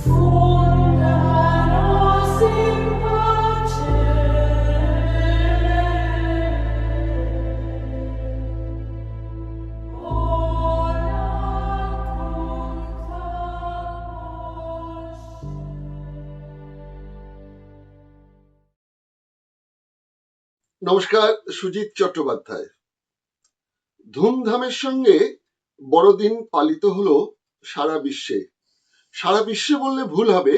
নমস্কার, সুজিত চট্টোপাধ্যায়। ধুমধামের সঙ্গে বড়দিন পালিত হলো সারা বিশ্বে। সারা বিশ্বে বললে ভুল হবে,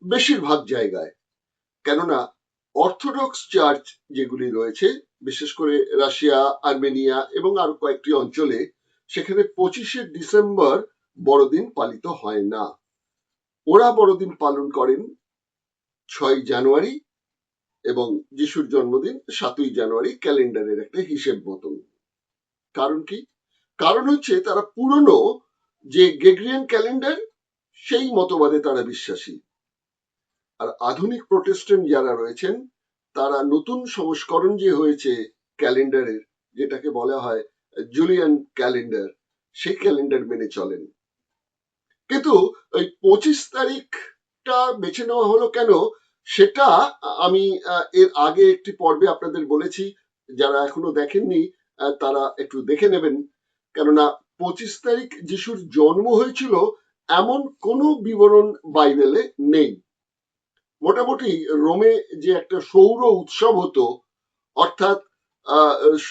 বেশিরভাগ জায়গায়। কেননা অর্থোডক্স চার্চ যেগুলি রয়েছে, বিশেষ করে রাশিয়া, আর্মেনিয়া এবং আরো কয়েকটি অঞ্চলে, সেখানে 25শে ডিসেম্বর বড়দিন পালিত হয় না। ওরা বড়দিন পালন করেন 6ই জানুয়ারি এবং যিশুর জন্মদিন 7ই জানুয়ারি, ক্যালেন্ডারের একটা হিসেব মতন। কারণ কি? কারণ হচ্ছে তারা পুরনো যে গ্রেগরিয়ান ক্যালেন্ডার, সেই মতবাদে তারা বিশ্বাসী। আর আধুনিক প্রোটেস্ট্যান্ট যারা রয়েছেন, তারা নতুন সংস্করণ যে হয়েছে ক্যালেন্ডারের, যেটাকে বলা হয় জুলিয়ান ক্যালেন্ডার, সেই ক্যালেন্ডার মেনে চলেন। কিন্তু ওই 25 তারিখটা বেছে নেওয়া হলো কেন, সেটা আমি এর আগে একটি পর্বে আপনাদের বলেছি। যারা এখনো দেখেননি তারা একটু দেখে নেবেন। কেননা 25 তারিখ যিশুর জন্ম হয়েছিল এমন কোনো বিবরণ বাইবেলে নেই। মোটামুটি রোমে যে একটা সৌর উৎসব হতো, অর্থাৎ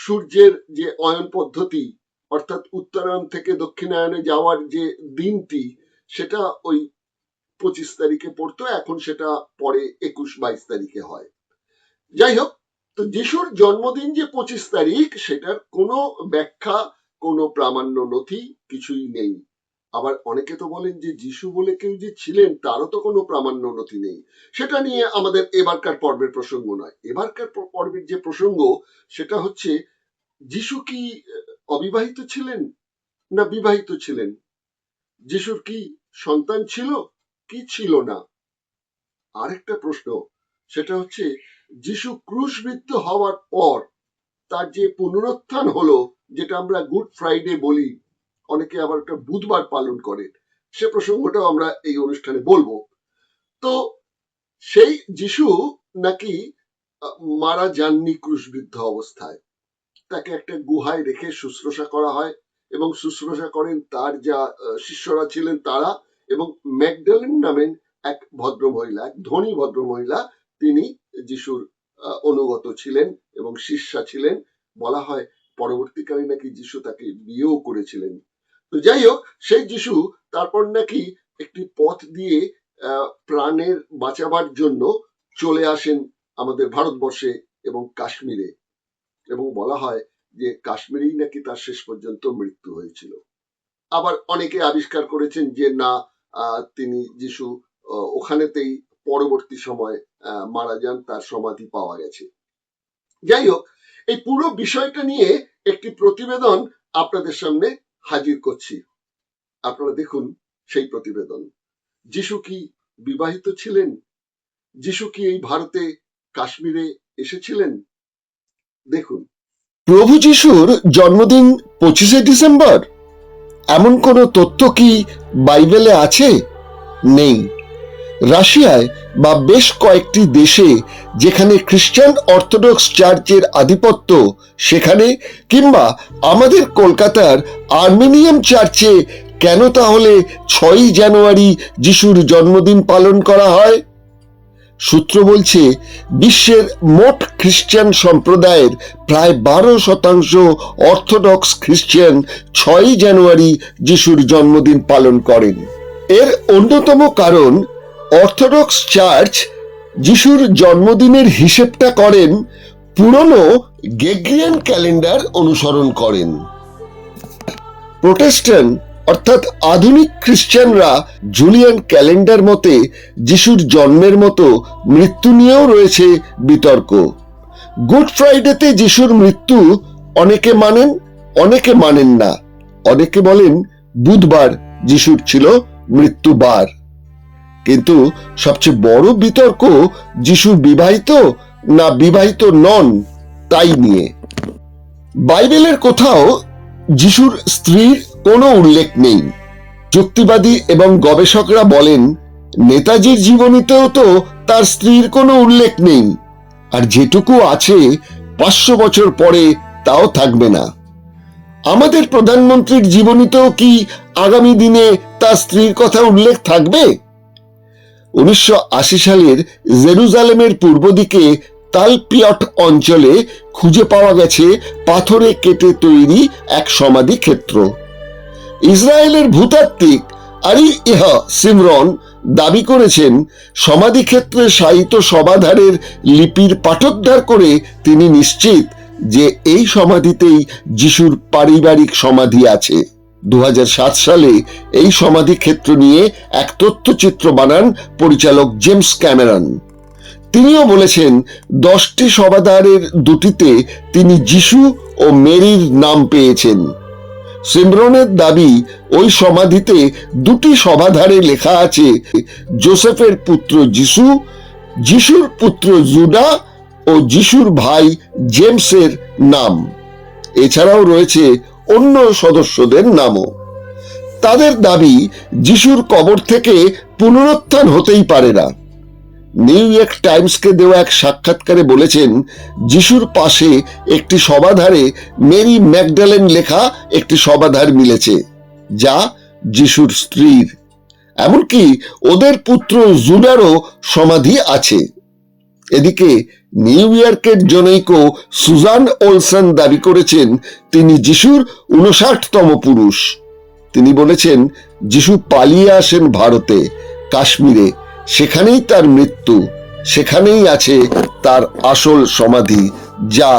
সূর্যের যে অয়ন পদ্ধতি, অর্থাৎ উত্তরায়ণ থেকে দক্ষিণায়নে যাওয়ার যে দিনটি, সেটা ওই 25 তারিখে পড়তো। এখন সেটা পরে 21-22 তারিখে হয়। যাই হোক, তো যিশুর জন্মদিন যে 25 তারিখ, সেটার কোনো ব্যাখ্যা, কোনো প্রামাণ্য নথি কিছুই নেই। আবার অনেকে তো বলেন যে যিশু বলে কেউ যে ছিলেন, তারও তো কোনো প্রামাণ্য নথি নেই। সেটা নিয়ে আমাদের এবারকার পর্বের প্রসঙ্গ নয়। এবারকার পর্বের যে প্রসঙ্গ, সেটা হচ্ছে যিশু কি অবিবাহিত ছিলেন না বিবাহিত ছিলেন? যিশুর কি সন্তান ছিল কি ছিল না? আরেকটা প্রশ্ন, সেটা হচ্ছে যিশু ক্রুশবিদ্ধ হওয়ার পর তার যে পুনরুত্থান হলো, যেটা আমরা গুড ফ্রাইডে বলি, অনেকে আবার একটা বুধবার পালন করে, সে প্রসঙ্গটাও আমরা এই অনুষ্ঠানে বলবো। তো সেই যিশু নাকি মারা যাননি ক্রুশবিদ্ধ অবস্থায়। তাকে একটা গুহায় রেখে শুশ্রূষা করা হয়, এবং শুশ্রূষা করেন তার যা শিষ্যরা ছিলেন তারা, এবং ম্যাগডালেন নামেন এক ভদ্রমহিলা, এক ধনী ভদ্রমহিলা, তিনি যিশুর অনুগত ছিলেন এবং শিষ্যা ছিলেন। বলা হয় পরবর্তীকালে নাকি যিশু তাকে বিয়েও করেছিলেন। তো যাই হোক, সেই যিশু তারপর নাকি একটি পথ দিয়ে প্রাণের বাঁচাবার জন্য চলে আসেন আমাদের ভারতবর্ষে এবং কাশ্মীরে, এবং বলা হয় যে কাশ্মীরেই নাকি তার শেষ পর্যন্ত মৃত্যু হয়েছিল। আবার অনেকে আবিষ্কার করেছেন যে না, তিনি যিশু ওখানেতেই পরবর্তী সময় মারা যান, তার সমাধি পাওয়া গেছে। যাই হোক, এই পুরো বিষয়টা নিয়ে একটি প্রতিবেদন আপনাদের সামনে হাজির করছি। আপনারা দেখুন সেই প্রতিবেদন। যিশু কি বিবাহিত ছিলেন? যিশু কি এই ভারতে কাশ্মীরে এসেছিলেন? দেখুন। প্রভু যিশুর জন্মদিন 25শে ডিসেম্বর, এমন কোন তথ্য কি বাইবেলে আছে? নেই। রাশিয়ায় বা বেশ কয়েকটি দেশে যেখানে খ্রিস্টান অর্থোডক্স চার্চের আধিপত্য, সেখানে কিংবা আমাদের কলকাতার আর্মেনিয়ান চার্চে কেন তাহলে 6ই জানুয়ারি যিশুর জন্মদিন পালন করা হয়? সূত্র বলছে বিশ্বের মোট খ্রিস্টান সম্প্রদায়ের প্রায় 12% অর্থোডক্স খ্রিস্টান 6ই জানুয়ারি যিশুর জন্মদিন পালন করেন। এর অন্যতম কারণ, অর্থোডক্স চার্চ যিশুর জন্মদিনের হিসেবটা করেন পুরনো গ্রেগরিয়ান ক্যালেন্ডার অনুসরণ করেন। প্রোটেস্ট্যান্ট অর্থাৎ আধুনিক খ্রিস্টানরা জুলিয়ান ক্যালেন্ডার মতে যিশুর জন্মের মতো মৃত্যু নিয়েও রয়েছে বিতর্ক। গুড ফ্রাইডেতে যিশুর মৃত্যু অনেকে মানেন, অনেকে মানেন না। অনেকে বলেন বুধবার যিশুর ছিল মৃত্যুবার। কিন্তু সবচেয়ে বড় বিতর্ক যিশু বিবাহিত না বিবাহিত নন তাই নিয়ে। বাইবেলের কোথাও যিশুর স্ত্রীর কোনো উল্লেখ নেই। যুক্তিবাদী এবং গবেষকরা বলেন নেতাজির জীবনীতেও তো তার স্ত্রীর কোনো উল্লেখ নেই, আর যেটুকু আছে 500 বছর পরে তাও থাকবে না। আমাদের প্রধানমন্ত্রীর জীবনীতেও কি আগামী দিনে তার স্ত্রীর কথা উল্লেখ থাকবে? 1980 সালের জেরুজালেমের পূর্ব দিকে তালপিয়ট অঞ্চলে খুঁজে পাওয়া গেছে পাথরে কেটে তৈরি এক সমাধি ক্ষেত্র। ইসরায়েলের ভূতাত্ত্বিক আরি ইহা সিমরন দাবি করেছেন, সমাধিক্ষেত্রে শায়িত সমাধারের লিপির পাঠোদ্ধার করে তিনি নিশ্চিত যে এই সমাধিতেই যিশুর পারিবারিক সমাধি আছে। 2007 সালে এই সমাধিক্ষেত্র নিয়ে এক তথ্যচিত্র বানান পরিচালক জেমস ক্যামেরন। তিনিও বলেছেন 10টি সমাধারের দুটিতে তিনি যিশু ও মেরির নাম পেয়েছেন। সিমরনের দাবি, ওই সমাধিতে দুটি সমাধারে লেখা আছে জোসেফের পুত্র যিশু, যিশুর পুত্র জুডা ও যিশুর ভাই জেমসের নাম। এছাড়াও রয়েছে অন্য সদস্যদের নামও। তাদের দাবি, যিশুর কবর থেকে পুনরুত্থান হতেই পারে না। নিউ ইয়র্ক টাইমসকে দেওয়া এক সাক্ষাৎকারে বলেছেন, যিশুর পাশে একটি সমাধারে মেরি ম্যাগডালেন লেখা একটি সমাধার মিলেছে, যা যিশুর স্ত্রীর। এমনকি ওদের পুত্র জুডারও সমাধি আছে। এদিকে নিউ ইয়র্কের জনৈক সুজান ওলসন দাবি করেছেন তিনি যিশুর 59তম পুরুষ। তিনি বলেছেন, যিশু পালিয়ে আসেন ভারতে, কাশ্মীরে, সেখানেই তার মৃত্যু, সেখানেই আছে তার আসল সমাধি, যা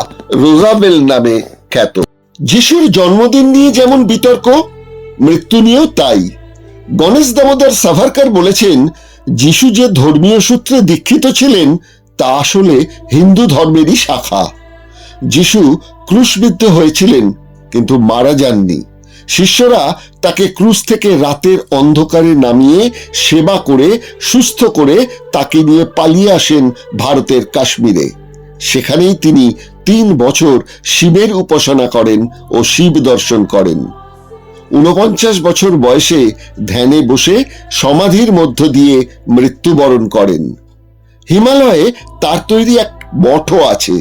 রোজাবেল নামে খ্যাত। যিশুর জন্মদিন নিয়ে যেমন বিতর্ক, মৃত্যু নিয়েও তাই। গণেশ দামোদর সাভারকর বলেছেন, যিশু যে ধর্মীয় সূত্রে দীক্ষিত ছিলেন তা আসলে হিন্দু ধর্মেরই শাখা। যিশু ক্রুশবিদ্ধ হয়েছিলেন কিন্তু মারা যাননি। শিষ্যরা তাকে ক্রুশ থেকে রাতের অন্ধকারে নামিয়ে সেবা করে সুস্থ করে তাকে নিয়ে পালিয়ে আসেন ভারতের কাশ্মীরে। সেখানেই তিনি 3 বছর শিবের উপাসনা করেন ও শিব দর্শন করেন। 49 বছর বয়সে ধ্যানে বসে সমাধির মধ্য দিয়ে মৃত্যুবরণ করেন। হিমালয়ে তার তৈরি এক মঠও আছে।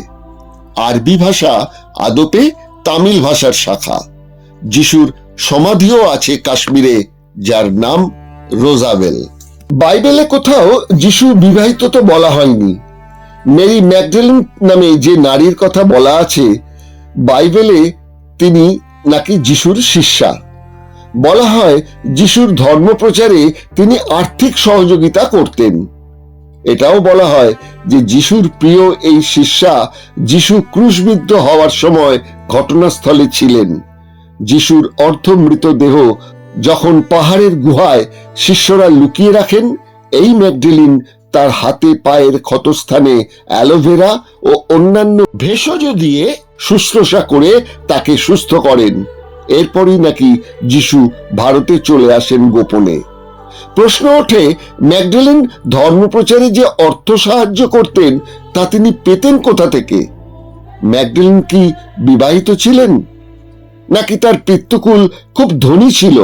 আরবি ভাষা আদপে তামিল ভাষার শাখা। যিশুর সমাধিও আছে কাশ্মীরে, যার নাম রোজাবেল। বাইবেলে কোথাও যিশু বিবাহিত তো বলা হয়নি। মেরি ম্যাগডালেন নামে যে নারীর কথা বলা আছে, বাইবেলে তিনি নাকি যিশুর শিষ্যা। বলা হয় যিশুর ধর্মপ্রচারে তিনি আর্থিক সহযোগিতা করতেন। এটাও বলা হয় যে যিশুর প্রিয় এই শিষ্যা যিশু ক্রুশবিদ্ধ হওয়ার সময় ঘটনাস্থলে ছিলেন। যিশুর অর্ধমৃত দেহ যখন পাহাড়ের গুহায় শিষ্যরা লুকিয়ে রাখেন, এই ম্যাগডালেন তার হাতে পায়ের ক্ষতস্থানে অ্যালোভেরা ও অন্যান্য ভেষজ দিয়ে শুশ্রূষা করে তাকে সুস্থ করেন। এরপরই নাকি যিশু ভারতে চলে আসেন গোপনে। প্রশ্ন ওঠে, ম্যাগডালেন ধর্মপ্রচারে যে অর্থ সাহায্য করতেন তা তিনি পেতেন কোথা থেকে? ম্যাগডালেন কি বিবাহিত ছিলেন, নাকি তার পিতৃকুল খুব ধনী ছিল?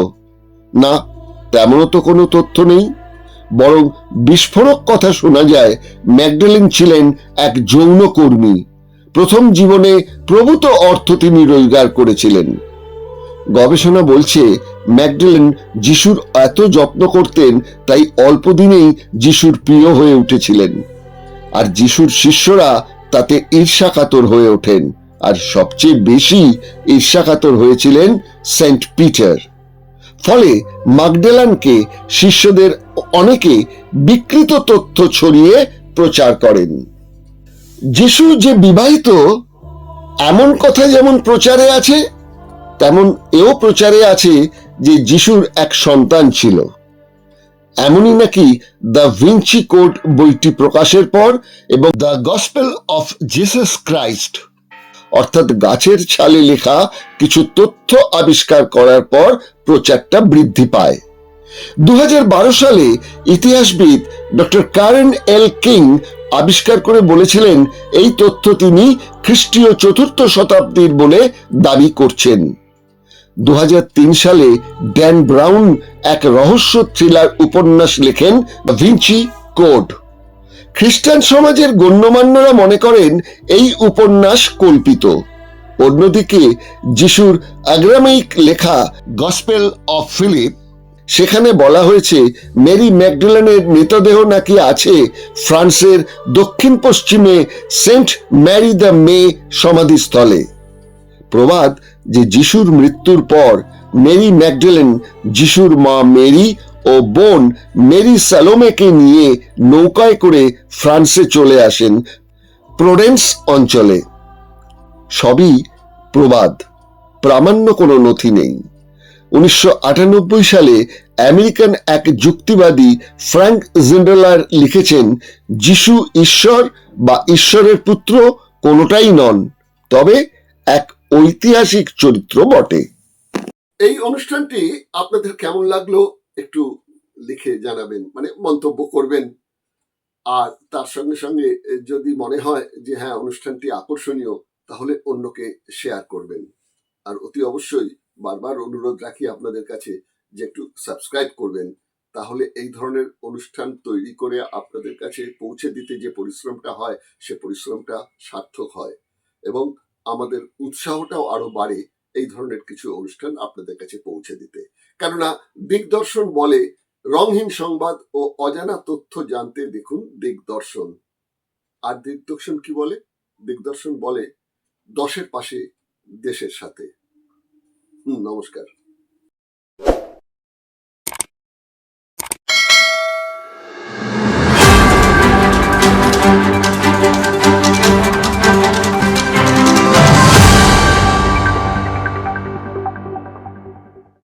না, তেমনও তো কোনো তথ্য নেই। বরং বিস্ফোরক কথা শোনা যায়, ম্যাগডালেন ছিলেন এক যৌনকর্মী। প্রথম জীবনে প্রভূত অর্থ তিনি রোজগার করেছিলেন। গবেষণা বলছে ম্যাগডালেন যিশুর এত যত্ন করতেন, তাই অল্প দিনেই যিশুর প্রিয় হয়ে উঠেছিলেন। আর যিশুর শিষ্যরা তাতে ঈর্ষাকাতর হয়ে ওঠেন, আর সবচেয়ে বেশি ঈর্ষাকাতর হয়েছিলেন সেন্ট পিটার। ফলে ম্যাগডালেনকে শিষ্যদের অনেকে বিকৃত তথ্য ছড়িয়ে প্রচার করেন। যিশু যে বিবাহিত এমন কথা যেমন প্রচারে আছে, তেমন এও প্রচারে আছে যে যিশুর এক সন্তান ছিল। এমনই নাকি দ্য ভিঞ্চি কোড বইটি প্রকাশের পর এবং the gospel of Jesus Christ অর্থাৎ গাছের ছালে লেখা কিছু তথ্য আবিষ্কার করার পর প্রচারটা বৃদ্ধি পায়। 2012 সালে ইতিহাসবিদ ডক্টর কারেন এল কিং আবিষ্কার করে বলেছিলেন এই তথ্য তিনি খ্রিস্টীয় 4th শতাব্দীর বলে দাবি করছেন। 2003 সালে ড্যান ব্রাউন এক রহস্য থ্রিলার উপন্যাস লেখেন দ্য ভিঞ্চি কোড। খ্রিস্টান সমাজের গণ্যমান্যরা মনে করেন এই উপন্যাস কল্পিত। অন্যদিকে যিশুর আগ্রামিক লেখা গসপেল অফ ফিলিপ, সেখানে বলা হয়েছে মেরি ম্যাগডালেনের মৃতদেহ নাকি আছে ফ্রান্সের দক্ষিণ পশ্চিমে সেন্ট ম্যারি দ্য মে সমাধিস্থলে। প্রবাদ যে যিশুর মৃত্যুর পর মেরি ম্যাগডালেন যিশুর মা মেরি ও বোন মেরি স্যালোমেকে নিয়ে নৌকায় করে ফ্রান্সে চলে আসেন প্রোডেন্স অঞ্চলে। সবই প্রবাদ, প্রামাণ্য কোনো নথি নেই। 1998 সালে আমেরিকান এক যুক্তিবাদী ফ্র্যাঙ্ক জিন্ডলার লিখেছেন, যিশু ঈশ্বর বা ঈশ্বরের পুত্র কোনোটাই নন, তবে এক ঐতিহাসিক চরিত্র বটে। এই অনুষ্ঠানটি আপনাদের কেমন লাগলো একটু লিখে জানাবেন, মানে মন্তব্য করবেন। আর তার সঙ্গে সঙ্গে যদি মনে হয় যে হ্যাঁ অনুষ্ঠানটি আকর্ষণীয়, তাহলে অন্যকে শেয়ার করবেন। আর অতি অবশ্যই বারবার অনুরোধ রাখি আপনাদের কাছে যে একটু সাবস্ক্রাইব করবেন, তাহলে এই ধরনের অনুষ্ঠান তৈরি করে আপনাদের কাছে পৌঁছে দিতে যে পরিশ্রমটা হয় সে পরিশ্রমটা সার্থক হয় এবং আমাদের উৎসাহটাও আরো বাড়ে এই ধরনের কিছু অনুষ্ঠান আপনাদের কাছে পৌঁছে দিতে। কেননা দিগদর্শন বলে, রংহীন সংবাদ ও অজানা তথ্য জানতে দেখুন দিগদর্শন। আর দিগদর্শন কি বলে? দিগদর্শন বলে 10-এর পাশে দেশের সাথে। নমস্কার।